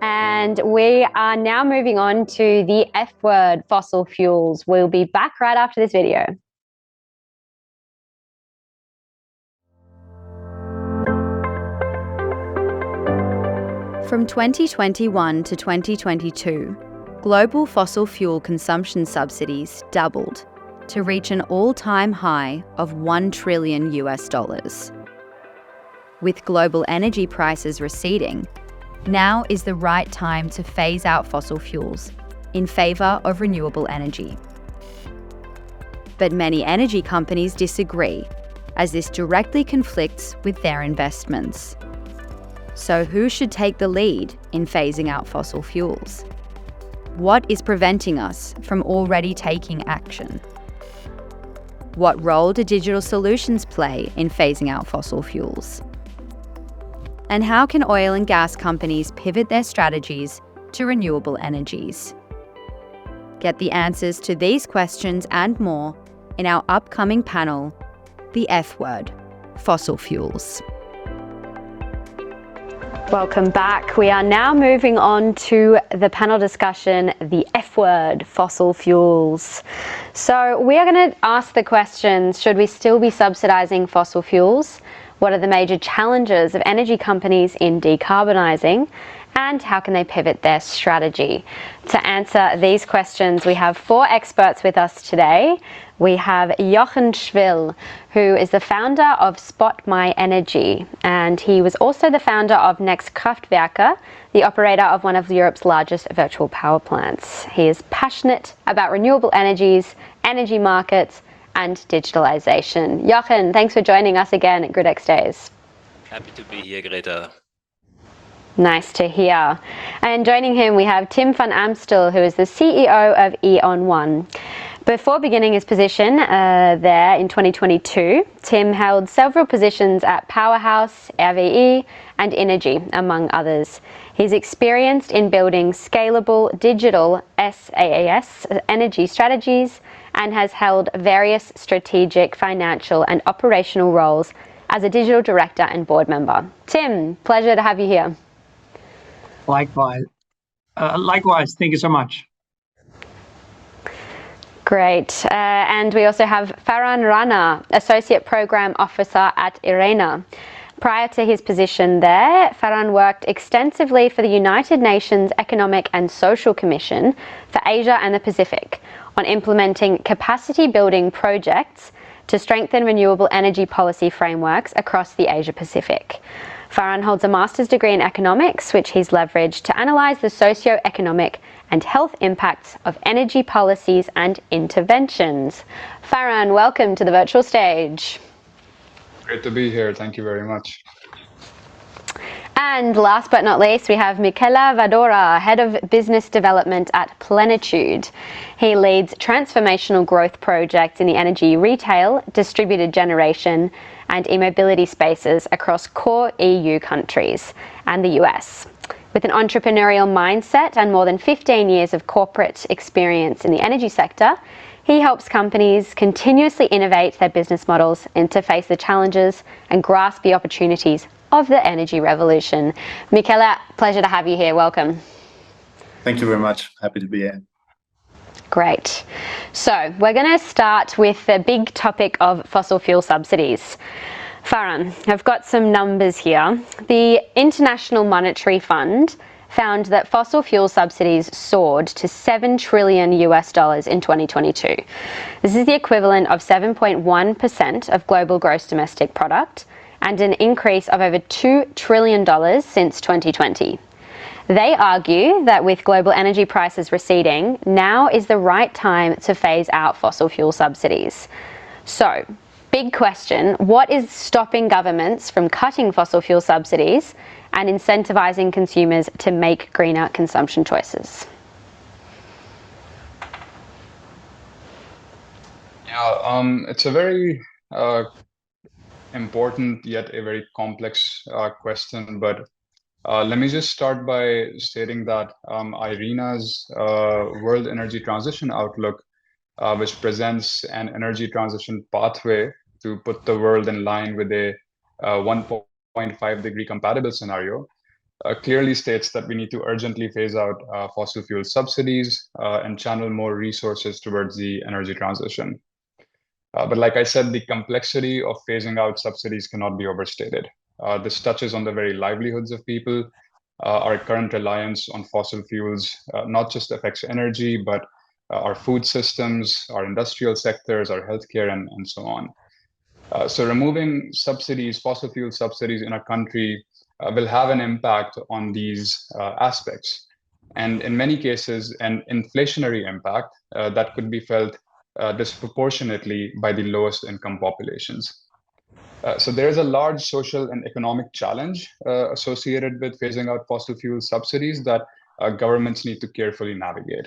And we are now moving on to the F word, fossil fuels. We'll be back right after this video. From 2021 to 2022, global fossil fuel consumption subsidies doubled to reach an all-time high of $1 trillion. With global energy prices receding, now is the right time to phase out fossil fuels in favour of renewable energy. But many energy companies disagree, as this directly conflicts with their investments. So who should take the lead in phasing out fossil fuels? What is preventing us from already taking action? What role do digital solutions play in phasing out fossil fuels? And how can oil and gas companies pivot their strategies to renewable energies? Get the answers to these questions and more in our upcoming panel, The F Word, Fossil Fuels. Welcome back. We are now moving on to the panel discussion, the F word, fossil fuels. So we are going to ask the questions, should we still be subsidizing fossil fuels? What are the major challenges of energy companies in decarbonizing? And how can they pivot their strategy? To answer these questions, we have 4 experts with us today. We have Jochen Schwill, who is the founder of Spot My Energy, and he was also the founder of Next Kraftwerke, the operator of one of Europe's largest virtual power plants. He is passionate about renewable energies, energy markets, and digitalization. Jochen, thanks for joining us again at gridXdays. Happy to be here, Greta. Nice to hear. And joining him, we have Tim van Amstel, who is the CEO of E.ON. Before beginning his position there in 2022, Tim held several positions at Powerhouse, RWE, and Energy, among others. He's experienced in building scalable digital SaaS energy strategies and has held various strategic, financial, and operational roles as a digital director and board member. Tim, pleasure to have you here. Likewise. Thank you so much. Great. And we also have Faran Rana, Associate Program Officer at IRENA. Prior to his position there, Faran worked extensively for the United Nations Economic and Social Commission for Asia and the Pacific on implementing capacity building projects to strengthen renewable energy policy frameworks across the Asia Pacific. Faran holds a master's degree in economics, which he's leveraged to analyse the socio-economic and health impacts of energy policies and interventions. Faran, welcome to the virtual stage. Great to be here. Thank you very much. And last but not least, we have Michele Vadora, Head of Business Development at Plenitude. He leads transformational growth projects in the energy retail, distributed generation, and e-mobility spaces across core EU countries and the US. With an entrepreneurial mindset and more than 15 years of corporate experience in the energy sector, he helps companies continuously innovate their business models, interface the challenges, and grasp the opportunities of the energy revolution. Michele, pleasure to have you here. Welcome. Thank you very much. Happy to be here. Great. So we're going to start with the big topic of fossil fuel subsidies. Faran, I've got some numbers here. The International Monetary Fund found that fossil fuel subsidies soared to $7 trillion in 2022. This is the equivalent of 7.1% of global gross domestic product and an increase of over $2 trillion since 2020. They argue that with global energy prices receding, now is the right time to phase out fossil fuel subsidies. So, big question, what is stopping governments from cutting fossil fuel subsidies and incentivizing consumers to make greener consumption choices? Yeah, it's a very important yet a very complex question, but let me just start by stating that IRENA's World Energy Transition Outlook, which presents an energy transition pathway to put the world in line with a 1.5 degree compatible scenario, clearly states that we need to urgently phase out fossil fuel subsidies and channel more resources towards the energy transition. But like I said, the complexity of phasing out subsidies cannot be overstated. This touches on the very livelihoods of people. Our current reliance on fossil fuels not just affects energy, but our food systems, our industrial sectors, our healthcare, and so on. So removing subsidies, fossil fuel subsidies in a country will have an impact on these aspects. And in many cases, an inflationary impact that could be felt disproportionately by the lowest income populations. So there is a large social and economic challenge associated with phasing out fossil fuel subsidies that governments need to carefully navigate.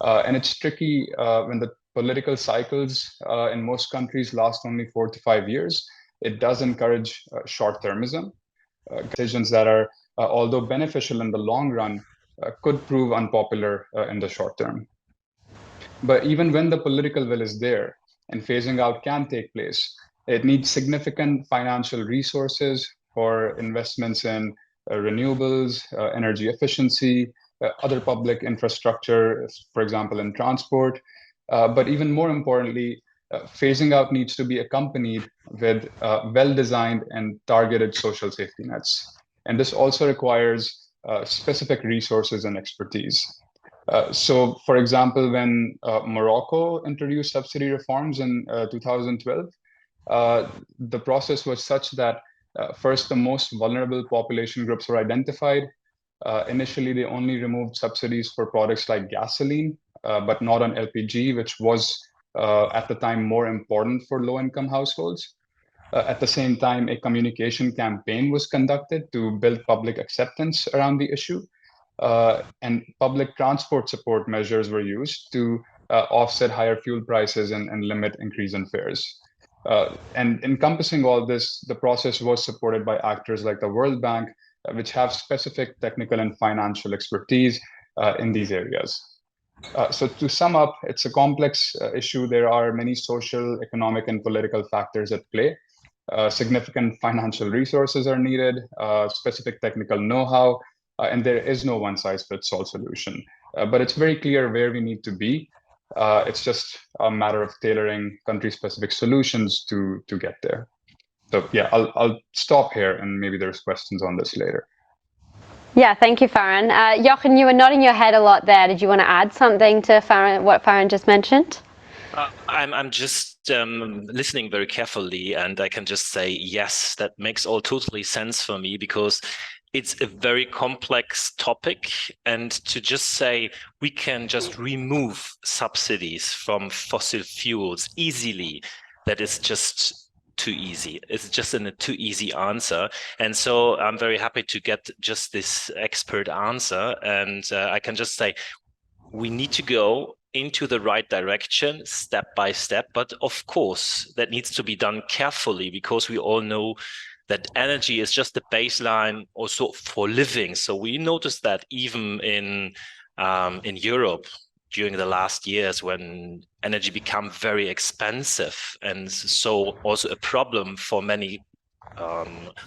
And it's tricky when the political cycles in most countries last only 4 to 5 years. It does encourage short-termism. Decisions that are, although beneficial in the long run, could prove unpopular in the short term. But even when the political will is there and phasing out can take place, it needs significant financial resources for investments in renewables, energy efficiency, other public infrastructure, for example, in transport. But even more importantly, phasing out needs to be accompanied with well-designed and targeted social safety nets. And this also requires specific resources and expertise. So, for example, when Morocco introduced subsidy reforms in 2012, the process was such that first, the most vulnerable population groups were identified. Initially, they only removed subsidies for products like gasoline, but not on LPG, which was at the time more important for low-income households. At the same time, a communication campaign was conducted to build public acceptance around the issue. And public transport support measures were used to offset higher fuel prices and limit increase in fares. And encompassing all this, the process was supported by actors like the World Bank, which have specific technical and financial expertise in these areas. So to sum up, it's a complex issue. There are many social, economic, and political factors at play. Significant financial resources are needed, specific technical know-how, and there is no one-size-fits-all solution. But it's very clear where we need to be. It's just a matter of tailoring country-specific solutions to get there. So yeah, I'll stop here, and maybe there's questions on this later. Yeah, thank you, Faran. Jochen, you were nodding your head a lot there. Did you want to add something to what Faran just mentioned? I'm just listening very carefully, and I can just say, yes, that makes all totally sense for me, because it's a very complex topic. And to just say we can just remove subsidies from fossil fuels easily, that is just too easy. It's just a too easy answer. And so I'm very happy to get just this expert answer. And I can just say we need to go into the right direction step by step. But of course, that needs to be done carefully, because we all know that energy is just the baseline also for living. So we noticed that even in Europe during the last years, when energy became very expensive, and so also a problem for many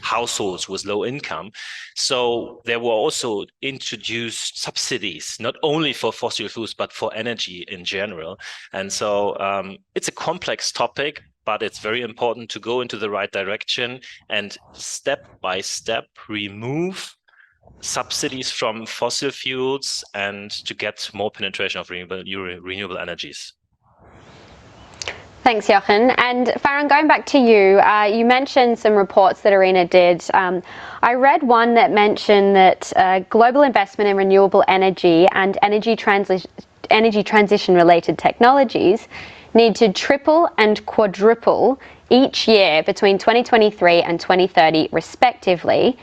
households with low income. So there were also introduced subsidies, not only for fossil fuels, but for energy in general. And so it's a complex topic, but it's very important to go into the right direction and step by step remove subsidies from fossil fuels and to get more penetration of renewable energies. Thanks, Jochen. And Faran, going back to you, you mentioned some reports that IRENA did. I read one that mentioned that global investment in renewable energy and energy transition related technologies need to triple and quadruple each year between 2023 and 2030 respectively.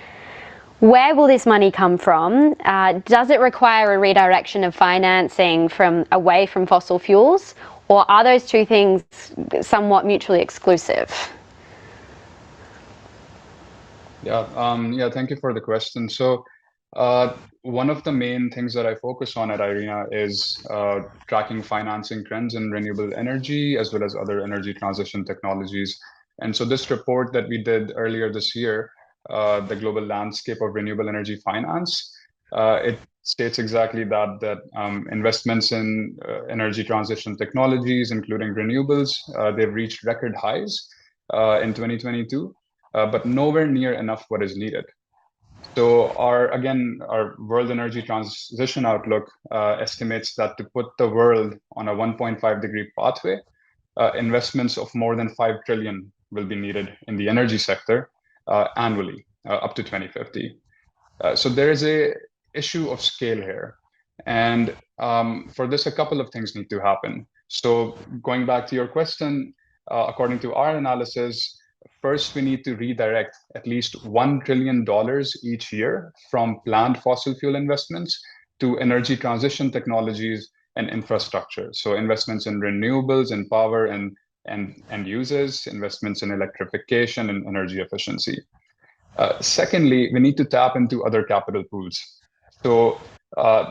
Where will this money come from? Does it require a redirection of financing away from fossil fuels, or are those two things somewhat mutually exclusive? Yeah, thank you for the question. So one of the main things that I focus on at IRENA is tracking financing trends in renewable energy as well as other energy transition technologies. And so this report that we did earlier this year the global landscape of renewable energy finance. It states exactly that investments in energy transition technologies, including renewables, they've reached record highs in 2022, but nowhere near enough what is needed. So our World Energy Transition Outlook estimates that to put the world on a 1.5-degree pathway, investments of more than 5 trillion will be needed in the energy sector annually up to 2050. So there is a issue of scale here. And for this, a couple of things need to happen. So going back to your question, according to our analysis, first, we need to redirect at least $1 trillion each year from planned fossil fuel investments to energy transition technologies and infrastructure. So investments in renewables and power and uses, investments in electrification and energy efficiency. Secondly, we need to tap into other capital pools. So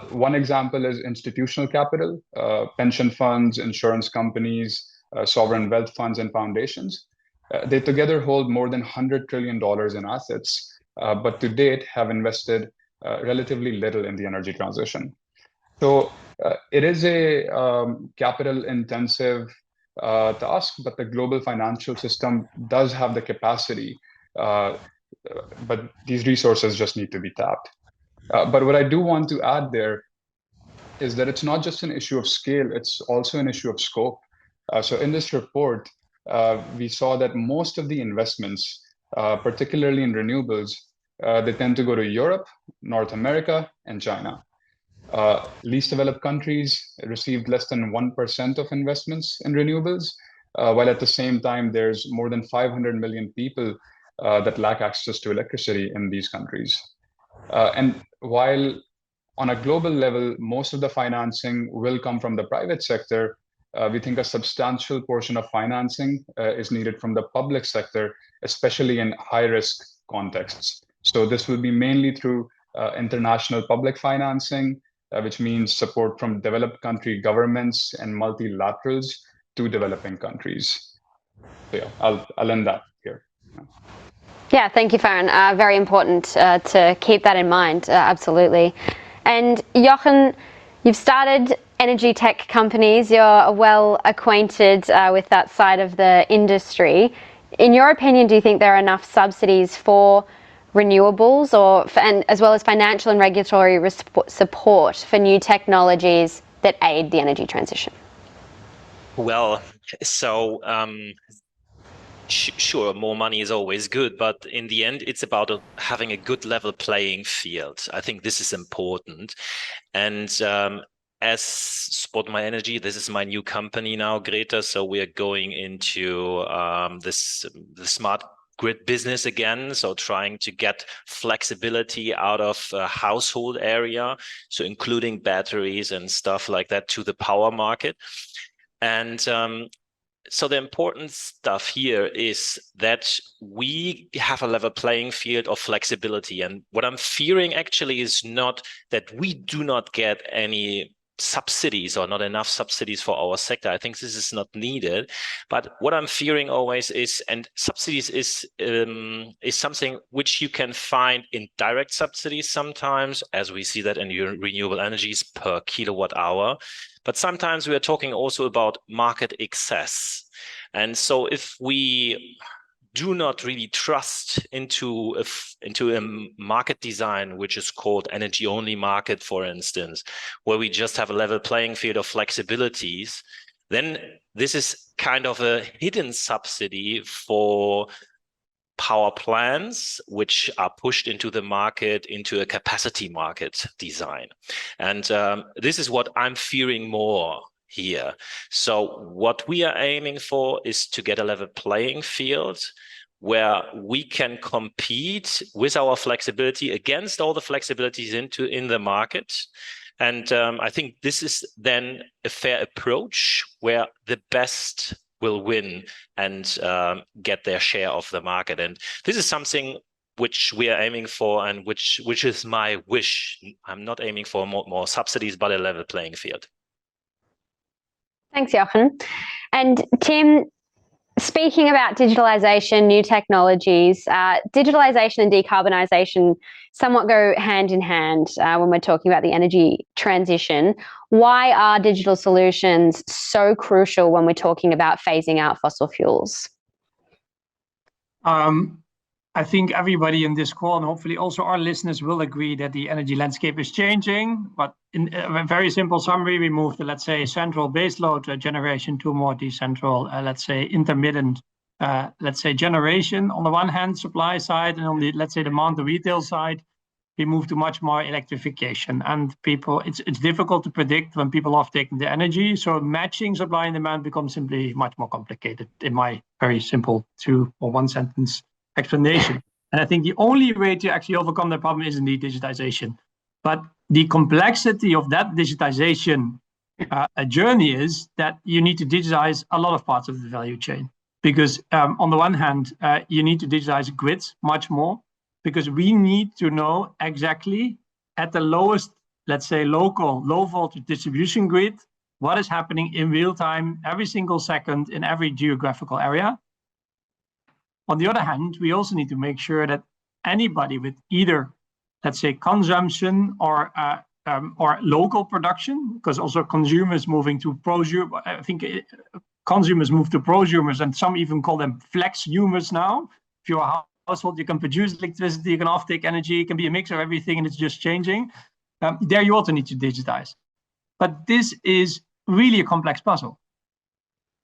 one example is institutional capital, pension funds, insurance companies, sovereign wealth funds, and foundations. They together hold more than $100 trillion in assets, but to date have invested relatively little in the energy transition. So it is a capital-intensive task, but the global financial system does have the capacity, but these resources just need to be tapped. But what I do want to add there is that it's not just an issue of scale, it's also an issue of scope. So in this report, we saw that most of the investments, particularly in renewables, they tend to go to Europe, North America, and China. Least developed countries received less than 1% of investments in renewables, while at the same time, there's more than 500 million people that lack access to electricity in these countries. And while on a global level, most of the financing will come from the private sector, we think a substantial portion of financing is needed from the public sector, especially in high-risk contexts. So this will be mainly through international public financing, which means support from developed country governments and multilaterals to developing countries. So yeah, I'll end that here. Yeah, thank you, Faran. Very important to keep that in mind, absolutely. And Jochen, you've started energy tech companies. You're well acquainted with that side of the industry. In your opinion, do you think there are enough subsidies for renewables and as well as financial and regulatory support for new technologies that aid the energy transition? Well, so sure, more money is always good, but in the end, it's about having a good level playing field. I think this is important. And as Spot My Energy, this is my new company now, Greta. So we are going into the smart grid business again. So trying to get flexibility out of a household area. So including batteries and stuff like that to the power market. And so the important stuff here is that we have a level playing field of flexibility. And what I'm fearing actually is not that we do not get any subsidies or not enough subsidies for our sector. I think this is not needed. But what I'm fearing always is, and subsidies is something which you can find in direct subsidies sometimes, as we see that in renewable energies per kilowatt hour. But sometimes we are talking also about market excess. And so if we do not really trust into a market design, which is called energy-only market, for instance, where we just have a level playing field of flexibilities, then this is kind of a hidden subsidy for power plants, which are pushed into the market, into a capacity market design. And this is what I'm fearing more here. So what we are aiming for is to get a level playing field where we can compete with our flexibility against all the flexibilities in the market. And I think this is then a fair approach where the best will win and get their share of the market. And this is something which we are aiming for and which is my wish. I'm not aiming for more subsidies, but a level playing field. Thanks, Jochen. And Tim, Speaking about digitalisation, new technologies, digitalisation and decarbonisation somewhat go hand in hand when we're talking about the energy transition. Why are digital solutions so crucial when we're talking about phasing out fossil fuels? I think everybody in this call, and hopefully also our listeners, will agree that the energy landscape is changing. But in a very simple summary, we moved, let's say, central baseload generation to more decentral, let's say, intermittent, let's say, generation on the one hand, supply side, and on the, let's say, demand, the retail side, we move to much more electrification. And people, it's difficult to predict when people are taking the energy. So matching supply and demand becomes simply much more complicated, in my very simple 2 or 1 sentence explanation. And I think the only way to actually overcome that problem is indeed digitization. But the complexity of that digitization journey is that you need to digitize a lot of parts of the value chain. Because on the one hand, you need to digitize grids much more, because we need to know exactly at the lowest, let's say, local, low voltage distribution grid, what is happening in real time, every single second in every geographical area. On the other hand, we also need to make sure that anybody with either, let's say, consumption or local production, because also consumers moving to prosumers, I think consumers move to prosumers, and some even call them flexumers now. If you're a household, you can produce electricity, you can offtake energy, it can be a mix of everything, and it's just changing. There you also need to digitize. But this is really a complex puzzle,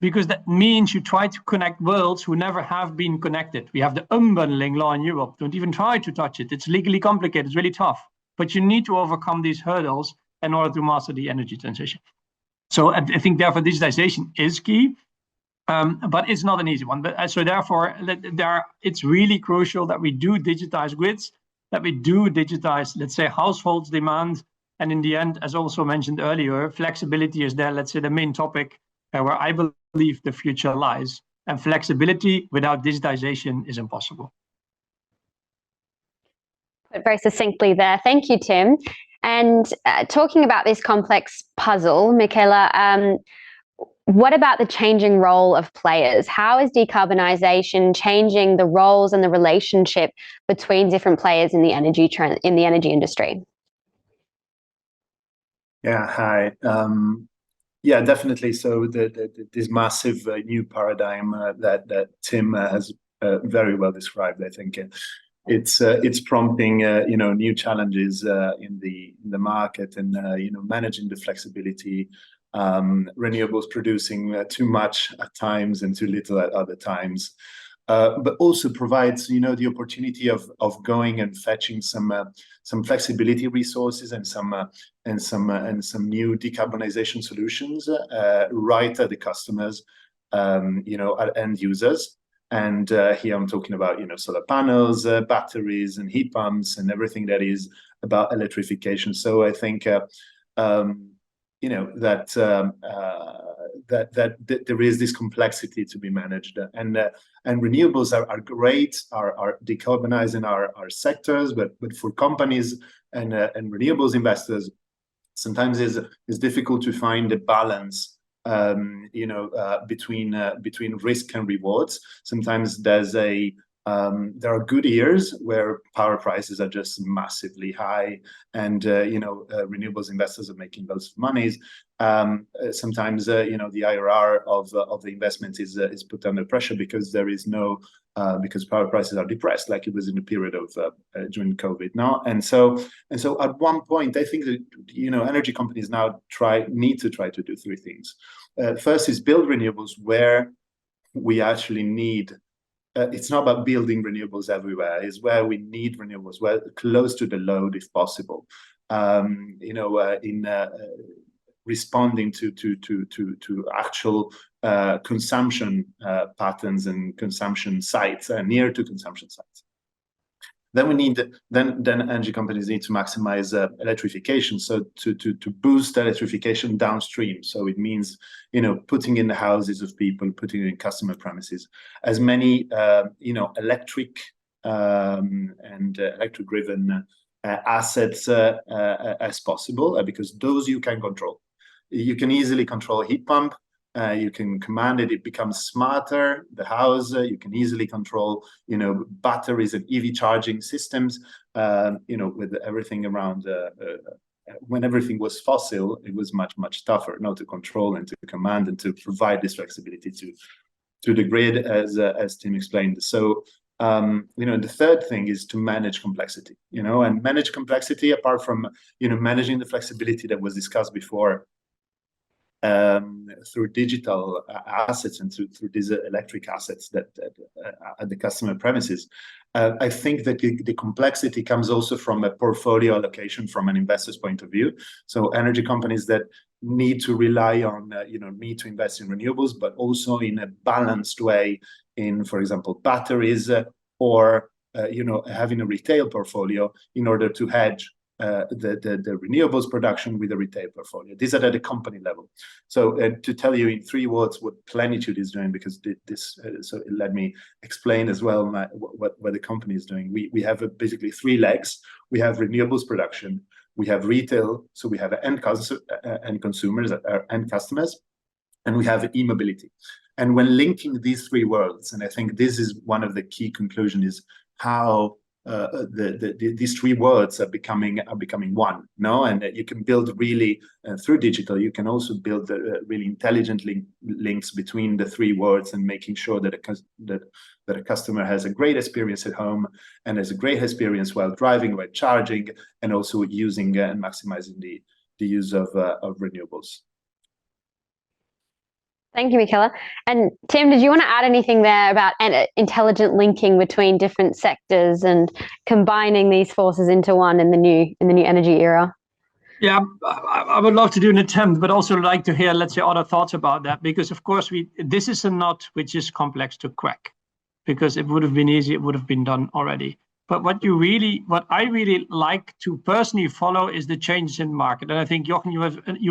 because that means you try to connect worlds who never have been connected. We have the unbundling law in Europe. Don't even try to touch it. It's legally complicated. It's really tough. But you need to overcome these hurdles in order to master the energy transition. So I think, therefore, digitization is key, but it's not an easy one. But so therefore, it's really crucial that we do digitize grids, that we do digitize, let's say, households' demand. And in the end, as also mentioned earlier, flexibility is there, let's say, the main topic where I believe the future lies. And flexibility without digitization is impossible. Very succinctly there. Thank you, Tim. And talking about this complex puzzle, Michele, what about the changing role of players? How is decarbonisation changing the roles and the relationship between different players in the energy industry? Yeah, hi. Yeah, definitely. So this massive new paradigm that Tim has very well described, I think it's prompting new challenges in the market, and managing the flexibility. Renewables producing too much at times and too little at other times, but also provides the opportunity of going and fetching some flexibility resources and some new decarbonization solutions right at the customers, at end users. And here I'm talking about solar panels, batteries, and heat pumps, and everything that is about electrification. So I think that there is this complexity to be managed, and renewables are great, are decarbonizing our sectors, but for companies and renewables investors, sometimes it's difficult to find a balance between risk and rewards. Sometimes there are good years where power prices are just massively high, and renewables investors are making lots of monies. Sometimes the IRR of the investment is put under pressure because there is because power prices are depressed, like it was in the period of during COVID now. And so at one point, I think that energy companies now need to try to do three things. First is build renewables where we actually need. It's not about building renewables everywhere. It's where we need renewables, where close to the load if possible. In responding to actual consumption patterns and consumption sites, near to consumption sites. Then then energy companies need to maximize electrification. So to boost electrification downstream. So it means putting in the houses of people, putting it in customer premises as many electric and electric-driven assets as possible, because those you can control. You can easily control a heat pump. You can command it. It becomes smarter. The house, you can easily control, batteries and EV charging systems, with everything around. When everything was fossil, it was much, much tougher now to control and to command and to provide this flexibility to the grid, as Tim explained. So, the third thing is to manage complexity, and manage complexity apart from, managing the flexibility that was discussed before, through digital assets and through these electric assets that at the customer premises. I think that the complexity comes also from a portfolio allocation from an investor's point of view. So energy companies that need to rely on, need to invest in renewables, but also in a balanced way in, for example, batteries, or, having a retail portfolio in order to hedge the renewables production with the retail portfolio. These are at the company level. So to tell you in 3 words what Plenitude is doing, because so let me explain as well what the company is doing. We have basically 3 legs. We have renewables production, we have retail, so we have end consumers, end customers, and we have e-mobility. And when linking these 3 worlds, and I think this is one of the key conclusions, is how these 3 words are becoming one, no? And you can build really through digital. You can also build really intelligent links between the 3 words, and making sure that a customer has a great experience at home and has a great experience while driving, while charging, and also using and maximizing the use of renewables. Thank you, Michele. And Tim, did you want to add anything there about intelligent linking between different sectors and combining these forces into one in the new energy era? Yeah, I would love to do an attempt, but also like to hear, let's say, other thoughts about that, because of course this is a nut which is complex to crack, because it would have been easy, it would have been done already. But what I really like to personally follow is the changes in the market. And I think, Jochen, you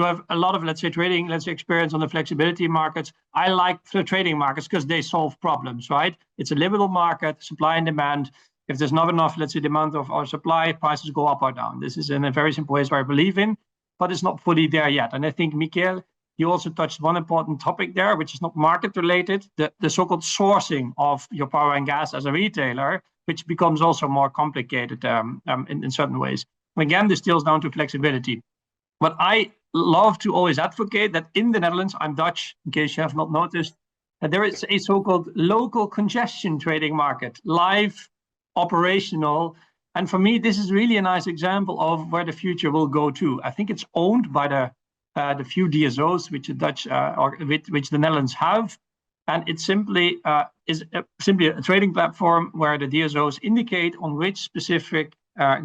have a lot of, let's say, trading, experience on the flexibility markets. I like the trading markets because they solve problems, right? It's a liberal market, supply and demand. If there's not enough, let's say, demand of our supply, prices go up or down. This is in a very simple way where I believe in, but it's not fully there yet. And I think, Michele, you also touched one important topic there, which is not market related, the so-called sourcing of your power and gas as a retailer, which becomes also more complicated in certain ways. Again, this deals down to flexibility. But I love to always advocate that in the Netherlands, I'm Dutch, in case you have not noticed, that there is a so-called local congestion trading market, live, operational. And for me, this is really a nice example of where the future will go to. I think it's owned by the few DSOs which the Dutch which the Netherlands have. And it simply is simply a trading platform where the DSOs indicate on which specific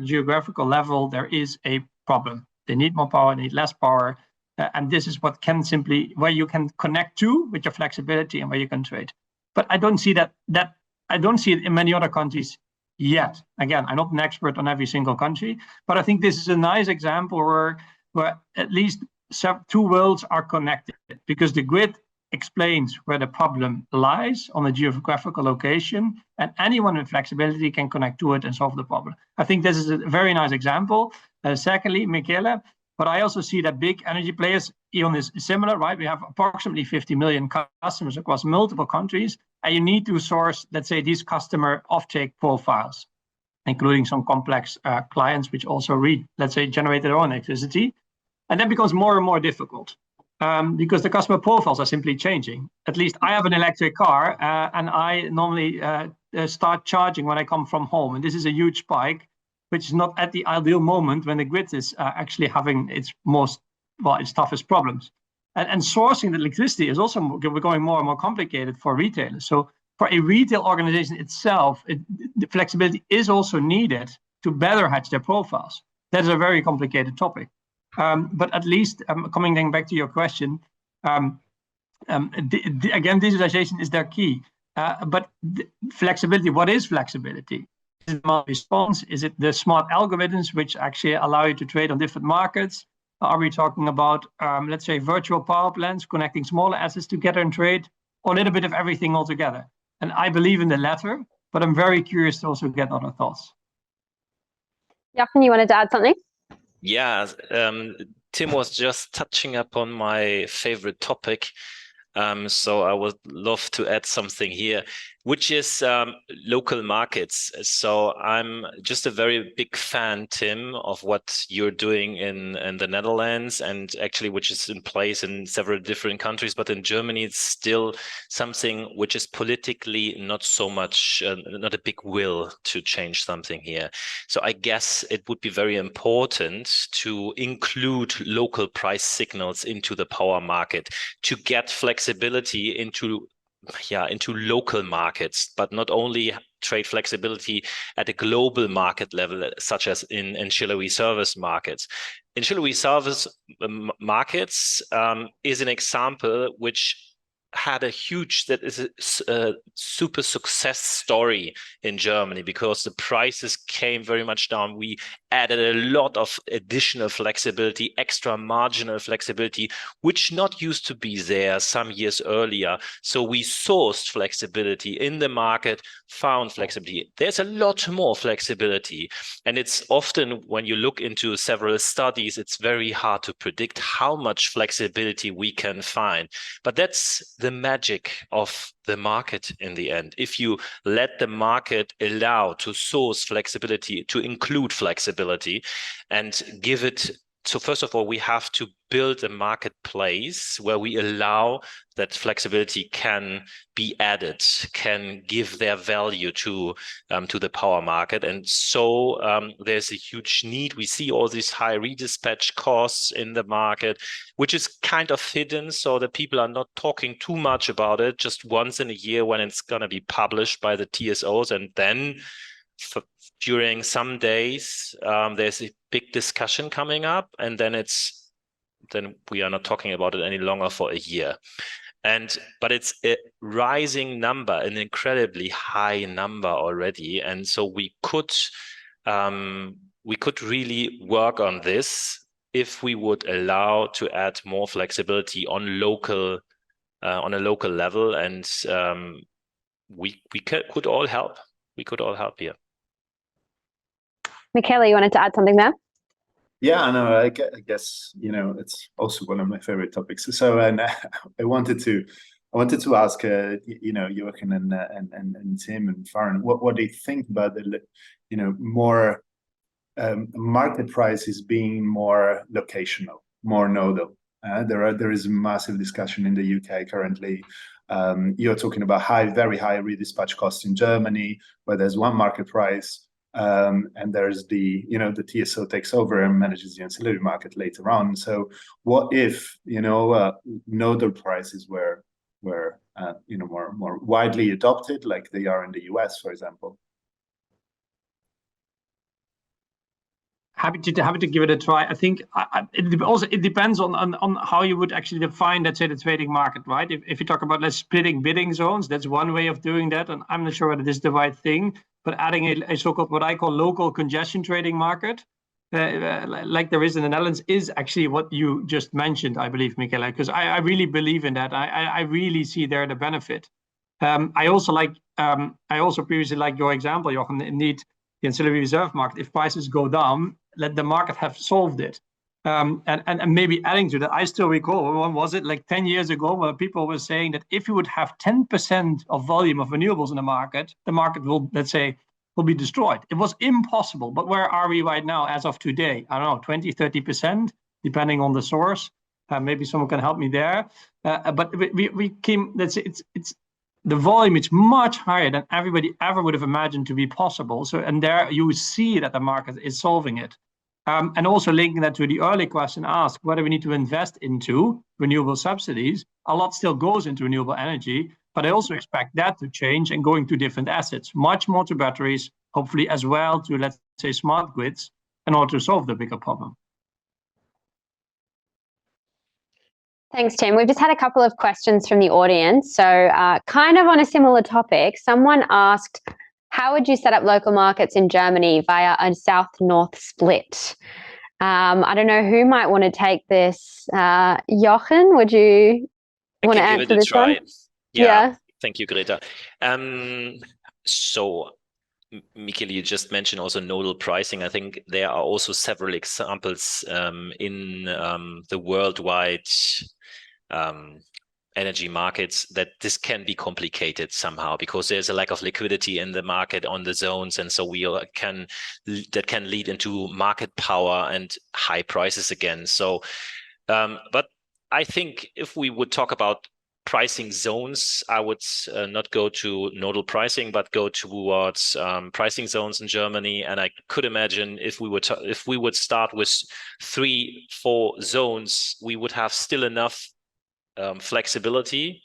geographical level there is a problem. They need more power, they need less power. And this is what can simply, where you can connect to with your flexibility and where you can trade. But I don't see I don't see it in many other countries yet. Again, I'm not an expert on every single country, but I think this is a nice example where at least 2 worlds are connected, because the grid explains where the problem lies on a geographical location, and anyone with flexibility can connect to it and solve the problem. I think this is a very nice example. Secondly, Michele, but I also see that big energy players, E.ON is similar, right? We have approximately 50 million customers across multiple countries, and you need to source, let's say, these customer offtake profiles, including some complex clients which also let's say, generate their own electricity. And that becomes more and more difficult. Because the customer profiles are simply changing. At least I have an electric car, and I normally start charging when I come from home. And this is a huge spike, which is not at the ideal moment when the grid is actually having its toughest problems. And sourcing the electricity is also becoming more and more complicated for retailers. So for a retail organization itself, the flexibility is also needed to better hedge their profiles. That is a very complicated topic. But at least, coming then back to your question, again, digitalization is their key. But flexibility, what is flexibility? Is it smart response? Is it the smart algorithms which actually allow you to trade on different markets? Are we talking about, let's say, virtual power plants, connecting smaller assets together and trade, or a little bit of everything altogether? And I believe in the latter, but I'm very curious to also get other thoughts. Jochen, you wanted to add something? Yeah, Tim was just touching upon my favorite topic. So I would love to add something here, which is local markets. So I'm just a very big fan, Tim, of what you're doing in the Netherlands, and actually which is in place in several different countries. But in Germany, it's still something which is politically not so much, not a big will to change something here. So I guess it would be very important to include local price signals into the power market to get flexibility into local markets, but not only trade flexibility at a global market level, such as in ancillary service markets. Ancillary service markets is an example which had a huge, that is a super success story in Germany, because the prices came very much down. We added a lot of additional flexibility, extra marginal flexibility, which not used to be there some years earlier. So we sourced flexibility in the market, found flexibility. There's a lot more flexibility. And it's often, when you look into several studies, it's very hard to predict how much flexibility we can find. But that's the magic of the market in the end. If you let the market allow to source flexibility, to include flexibility, and give it. So first of all, we have to build a marketplace where we allow that flexibility can be added, can give their value to the power market. And so there's a huge need. We see all these high redispatch costs in the market, which is kind of hidden, so that people are not talking too much about it, just once in a year when it's going to be published by the TSOs. And then during some days, there's a big discussion coming up, and then we are not talking about it any longer for a year. But it's a rising number, an incredibly high number already, and so we could really work on this if we would allow to add more flexibility on a local level, and we could all help. We could all help here. Michele, you wanted to add something there? Yeah, I know. I guess it's also one of my favorite topics. So, and I wanted to ask Jochen and Tim and Faran, what do you think about the more market prices being more locational, more nodal? There is a massive discussion in the UK currently. You're talking about very high redispatch costs in Germany, where there's one market price. And there's the TSO takes over and manages the ancillary market later on. So what if nodal prices were more widely adopted, like they are in the US, for example? Happy to give it a try. I think it depends on how you would actually define, let's say, the trading market, right? If you talk about splitting bidding zones, that's one way of doing that, and I'm not sure whether this is the right thing. But adding a so-called, what I call, local congestion trading market, like there is in the Netherlands, is actually what you just mentioned, I believe, Michele, because I really believe in that. I really see there the benefit. I also previously liked your example, Jochen. Indeed, the ancillary reserve market, if prices go down, let the market have solved it. And maybe adding to that, I still recall, when was it, like 10 years ago, where people were saying that if you would have 10% of volume of renewables in the market will, let's say, will be destroyed. It was impossible. But where are we right now as of today? I don't know, 20, 30%, depending on the source. Maybe someone can help me there. But we came, let's say, it's the volume is much higher than everybody ever would have imagined to be possible. So, and there you see that the market is solving it. And also linking that to the early question asked, whether we need to invest into renewable subsidies, a lot still goes into renewable energy, but I also expect that to change and going to different assets, much more to batteries, hopefully as well to, let's say, smart grids, in order to solve the bigger problem. Thanks, Tim. We've just had a couple of questions from the audience. So kind of on a similar topic, someone asked, how would you set up local markets in Germany via a south-north split? I don't know who might want to take this. Jochen, would you want to answer this one? Yeah. Thank you, Greta. So, Michele, you just mentioned also nodal pricing. I think there are also several examples in the worldwide energy markets, that this can be complicated somehow because there's a lack of liquidity in the market on the zones, and so that can lead into market power and high prices again. So, but I think if we would talk about pricing zones, I would not go to nodal pricing, but go towards pricing zones in Germany. And I could imagine if we would start with 3-4 zones, we would have still enough flexibility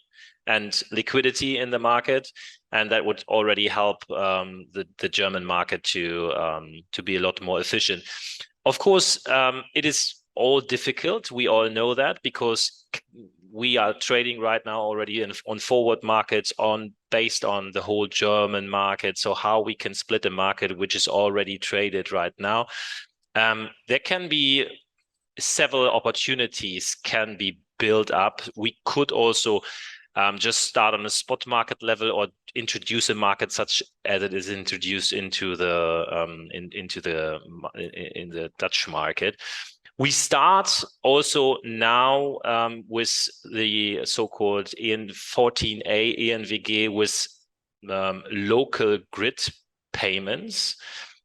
and liquidity in the market, and that would already help the German market to be a lot more efficient. Of course, it is all difficult. We all know that because we are trading right now already on forward markets based on the whole German market. So how we can split a market which is already traded right now. There can be several opportunities can be built up. We could also just start on a spot market level or introduce a market such as it is introduced into the in the Dutch market. We start also now with the so-called EN 14A, ENVG, with local grid payments,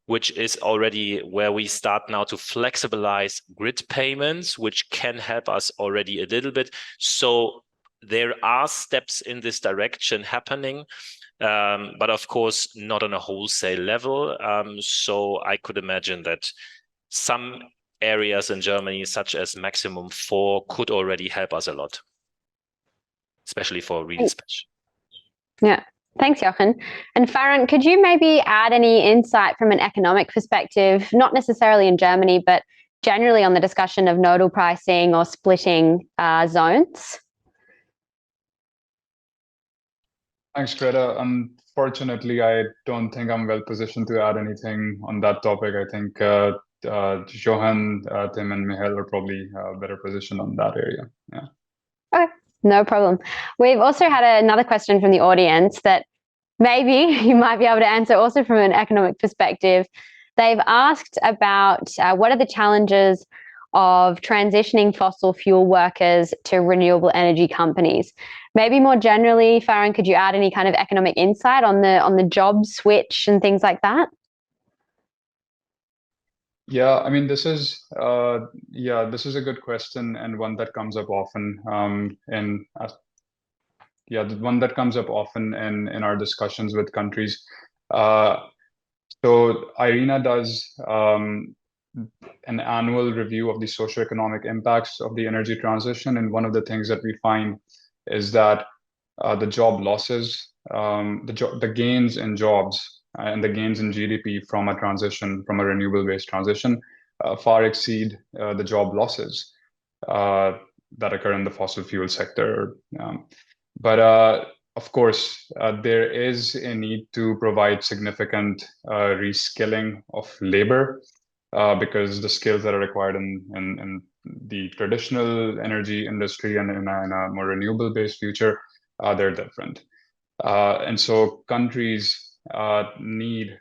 which is already where we start now to flexibilize grid payments, which can help us already a little bit. So there are steps in this direction happening, but of course not on a wholesale level. So I could imagine that some areas in Germany, such as maximum 4, could already help us a lot, especially for redispatch. Yeah, thanks, Jochen. And Faran, could you maybe add any insight from an economic perspective, not necessarily in Germany, but generally on the discussion of nodal pricing or splitting zones? Thanks, Greta. Unfortunately, I don't think I'm well positioned to add anything on that topic. I think Jochen, Tim, and Michele are probably better positioned on that area. Yeah. Okay, no problem. We've also had another question from the audience that maybe you might be able to answer also from an economic perspective. They've asked about what are the challenges of transitioning fossil fuel workers to renewable energy companies. Maybe more generally, Faran, could you add any kind of economic insight on the job switch and things like that? Yeah, I mean, this is a good question and one that comes up often. The one that comes up often in our discussions with countries. So IRENA does an annual review of the socioeconomic impacts of the energy transition, and one of the things that we find is that the job losses, the gains in jobs, and the gains in GDP from a renewable-based transition far exceed the job losses that occur in the fossil fuel sector. But of course, there is a need to provide significant reskilling of labor because the skills that are required in the traditional energy industry and in a more renewable-based future, they're different. And so countries need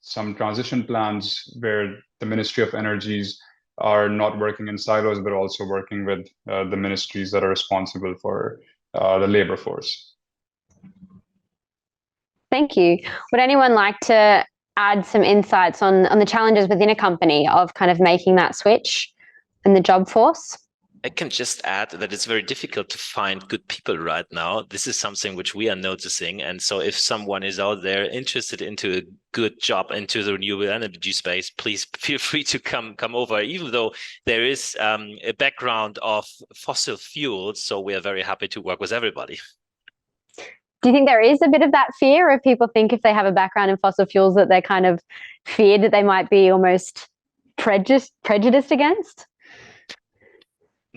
some transition plans where the Ministry of Energies are not working in silos, but also working with the ministries that are responsible for the labor force. Thank you. Would anyone like to add some insights on the challenges within a company of kind of making that switch in the job force? I can just add that it's very difficult to find good people right now. This is something which we are noticing. And so if someone is out there interested into a good job into the renewable energy space, please feel free to come over, even though there is a background of fossil fuels. So we are very happy to work with everybody. Do you think there is a bit of that fear of people think if they have a background in fossil fuels that they're kind of feared that they might be almost prejudiced against?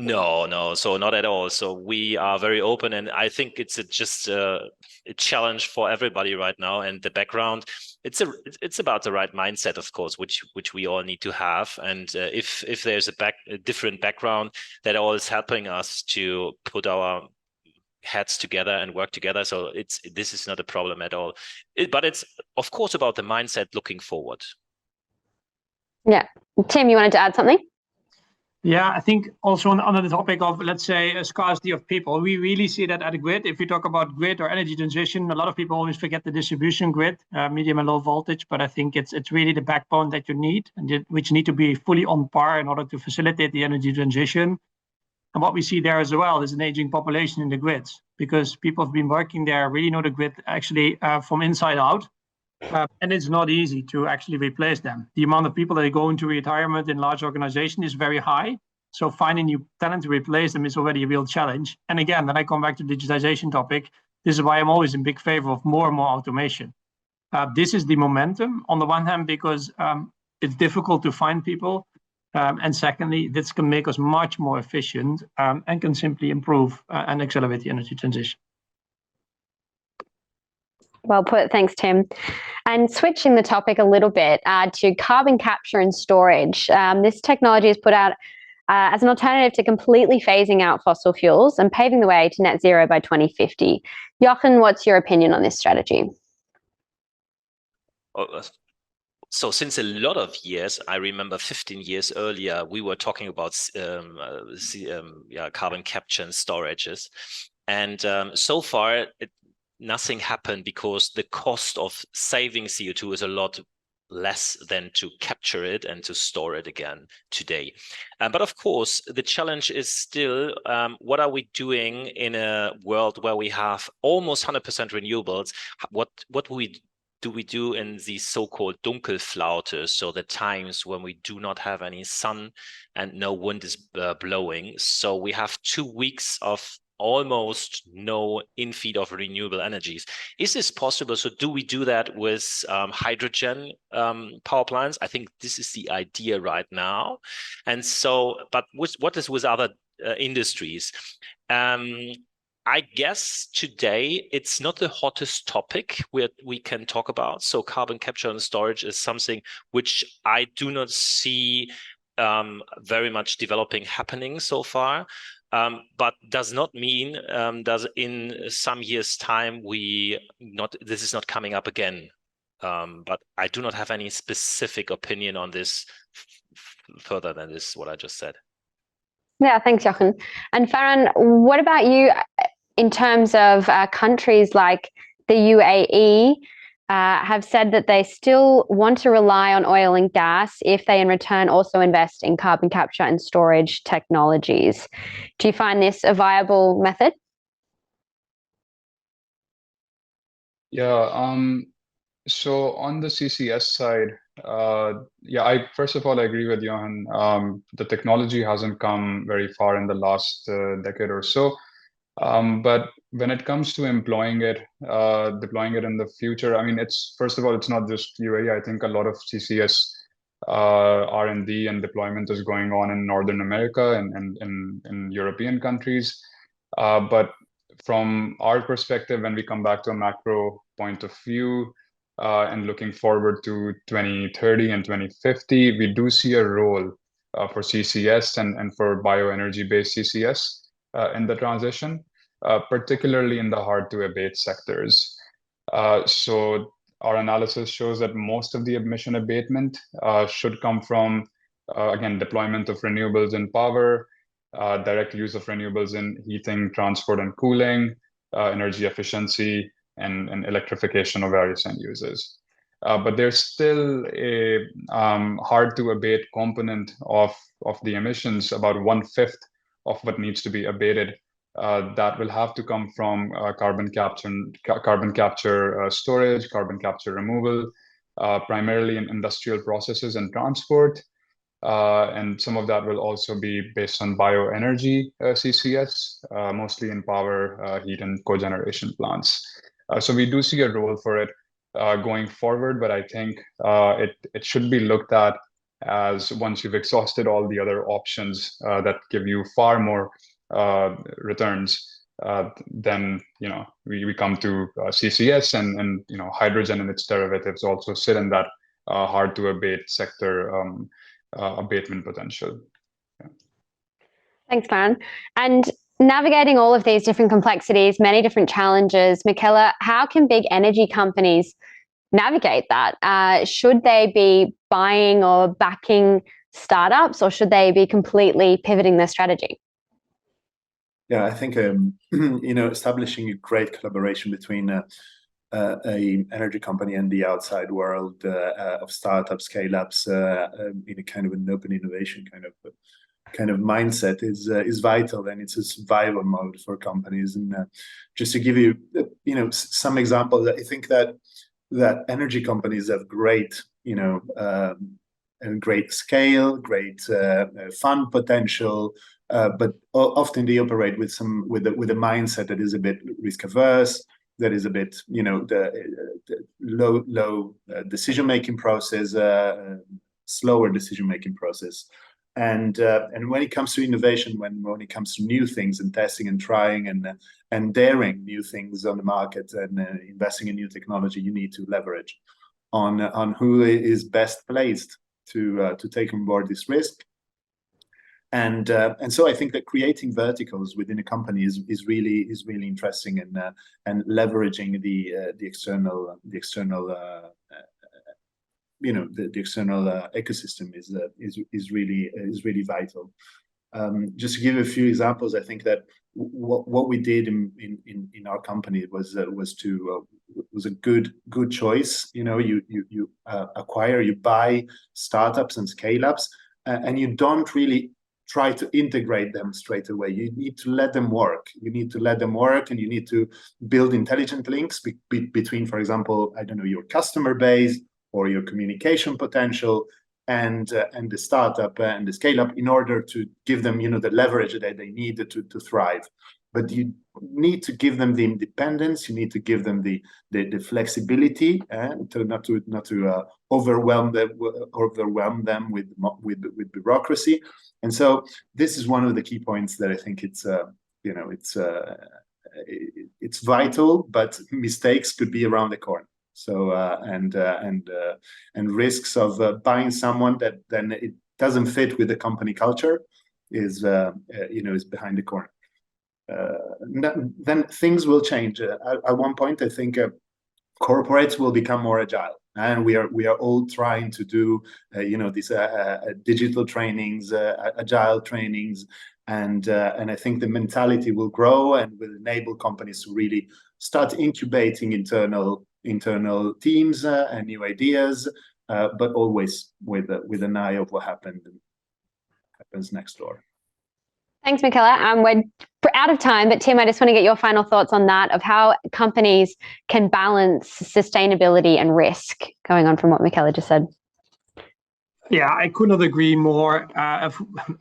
No, so not at all. So we are very open, and I think it's just a challenge for everybody right now. And the background, it's about the right mindset, of course, which we all need to have. And if there's a different background, that all is helping us to put our heads together and work together. So this is not a problem at all. But it's of course about the mindset looking forward. Yeah, Tim, you wanted to add something? Yeah, I think also on the topic of, let's say, a scarcity of people, we really see that at the grid. If we talk about grid or energy transition, a lot of people always forget the distribution grid, medium and low voltage, but I think it's really the backbone that you need, and which need to be fully on par in order to facilitate the energy transition. And what we see there as well is an aging population in the grids, because people have been working there, really know the grid actually from inside out. And it's not easy to actually replace them. The amount of people that go into retirement in large organizations is very high. So finding new talent to replace them is already a real challenge. And again, then I come back to the digitization topic. This is why I'm always in big favor of more and more automation. This is the momentum on the one hand, because it's difficult to find people. And secondly, this can make us much more efficient and can simply improve and accelerate the energy transition. Well put, thanks, Tim. And switching the topic a little bit to carbon capture and storage. This technology is put out as an alternative to completely phasing out fossil fuels and paving the way to net zero by 2050. Jochen, what's your opinion on this strategy? So since a lot of years, I remember 15 years earlier, we were talking about carbon capture and storages. And so far, nothing happened because the cost of saving CO2 is a lot less than to capture it and to store it again today. But of course, the challenge is still, what are we doing in a world where we have almost 100% renewables? What do we do in these so-called Dunkelflaute, so the times when we do not have any sun and no wind is blowing? So we have 2 weeks of almost no infeed of renewable energies. Is this possible? So do we do that with hydrogen power plants? I think this is the idea right now. And so, but what is with other industries? I guess today it's not the hottest topic we can talk about. So carbon capture and storage is something which I do not see very much developing happening so far. But does not mean that in some years' time this is not coming up again. But I do not have any specific opinion on this further than this, what I just said. Yeah, thanks, Jochen. And Faran, what about you in terms of countries like the UAE? Have said that they still want to rely on oil and gas if they in return also invest in carbon capture and storage technologies. Do you find this a viable method? Yeah, so on the CCS side, I first of all, I agree with Jochen. The technology hasn't come very far in the last decade or so. But when it comes to deploying it in the future, I mean, first of all, it's not just UAE. I think a lot of CCS R&D and deployment is going on in Northern America and in European countries. But from our perspective, when we come back to a macro point of view and looking forward to 2030 and 2050, we do see a role for CCS and for bioenergy-based CCS in the transition. Particularly in the hard-to-abate sectors. So our analysis shows that most of the emission abatement should come from, again, deployment of renewables in power, direct use of renewables in heating, transport, and cooling, energy efficiency, and electrification of various end uses. But there's still a hard-to-abate component of the emissions, about 1/5 of what needs to be abated. That will have to come from carbon capture storage, carbon capture removal, primarily in industrial processes and transport. And some of that will also be based on bioenergy CCS, mostly in power, heat, and cogeneration plants. So we do see a role for it going forward, but I think it should be looked at as once you've exhausted all the other options that give you far more returns, then we come to CCS and hydrogen and its derivatives also sit in that hard to abate sector abatement potential. Yeah. Thanks, Faran. And navigating all of these different complexities, many different challenges, Michele, how can big energy companies navigate that? Should they be buying or backing startups, or should they be completely pivoting their strategy? Yeah, I think establishing a great collaboration between a energy company and the outside world of startup scale-ups in a kind of an open innovation kind of mindset is vital, and it's a survival mode for companies. And just to give you some examples, I think that energy companies have great and great scale, great fund potential, but often they operate with a mindset that is a bit risk averse, that is a bit the low decision making process, slower decision making process. And when it comes to innovation, when it comes to new things and testing and trying and daring new things on the market and investing in new technology, you need to leverage on who is best placed to take on board this risk. And so I think that creating verticals within a company is really interesting, and leveraging the external ecosystem is really vital. Just to give a few examples, I think that what we did in our company was a good choice. You acquire, you buy startups and scale-ups, and you don't really try to integrate them straight away. You need to let them work. And you need to build intelligent links between, for example, your customer base or your communication potential and the startup and the scale-up, in order to give them the leverage that they need to thrive. But you need to give them the independence. You need to give them the flexibility, to not to overwhelm them with bureaucracy. And so this is one of the key points that I think it's vital, but mistakes could be around the corner. So and risks of buying someone that then it doesn't fit with the company culture is behind the corner. Then things will change. At one point, I think corporates will become more agile, and we are all trying to do these digital trainings, agile trainings, and I think the mentality will grow and will enable companies to really start incubating internal teams and new ideas, but always with an eye of what happens next door. Thanks, Michele. We're out of time, but Tim, I just want to get your final thoughts on that, of how companies can balance sustainability and risk, going on from what Michele just said. Yeah, I could not agree more. I'm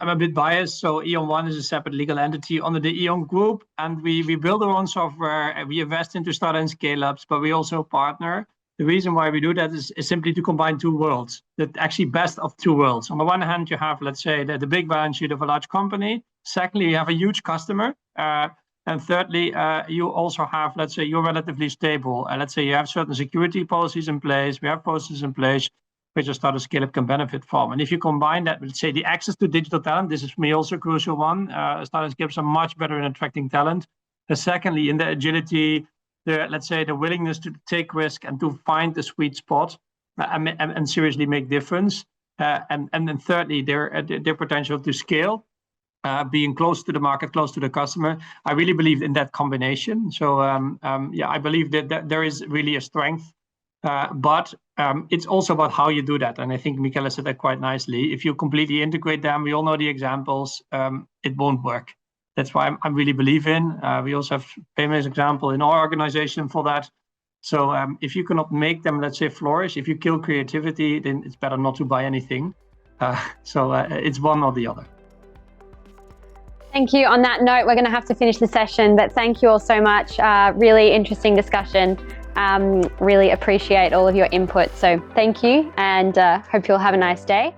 a bit biased. So E.ON is a separate legal entity under the E.ON group, and we build our own software, and we invest into startup and scale-ups, but we also partner. The reason why we do that is simply to combine two worlds, that actually best of two worlds. On the one hand, you have, let's say, the big balance sheet of a large company. Secondly, you have a huge customer. And thirdly, you also have, let's say, you're relatively stable. Let's say you have certain security policies in place. We have policies in place which a startup scale-up can benefit from. And if you combine that with, say, the access to digital talent, this is for me also a crucial one. Startup scale-ups are much better in attracting talent. Secondly, in the agility, let's say the willingness to take risk and to find the sweet spot and seriously make difference. And then thirdly, their potential to scale, being close to the market, close to the customer. I really believe in that combination. So I believe that there is really a strength, but it's also about how you do that. And I think Michele said that quite nicely. If you completely integrate them, we all know the examples, it won't work. That's why I really believe in. We also have famous example in our organization for that. So if you cannot make them, let's say, flourish, if you kill creativity, then it's better not to buy anything. So it's one or the other. Thank you. On that note, we're going to have to finish the session, but thank you all so much. Really interesting discussion. Really appreciate all of your input. So thank you, and hope you'll have a nice day.